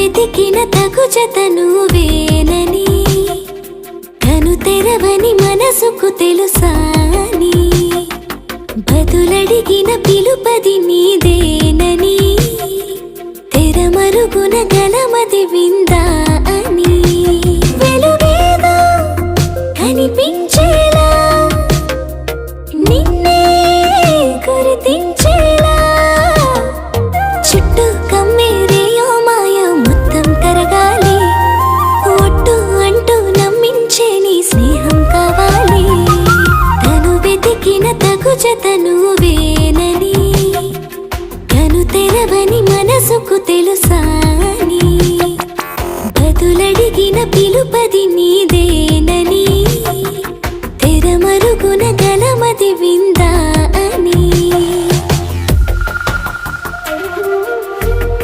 వెతికిన తగు జత నువ్వేనని, కను తెరవని మనసుకు తెలుసాని, బదులడిగిన పిలుపది నీదేనని, తెరమరుగున గలమది విందా అని, వెలుగేదో కనిపించేలా నిన్నే గుర్తించేలా, చుట్టూ కమ్మేరేయో మాయ మొత్తం కరగాలి, ఒట్టు అంటూ నమ్మించే నీ స్నేహం కావాలి, తను వెతికిన తగు జత నువ్వేనని, కను తెరవని మనసుకు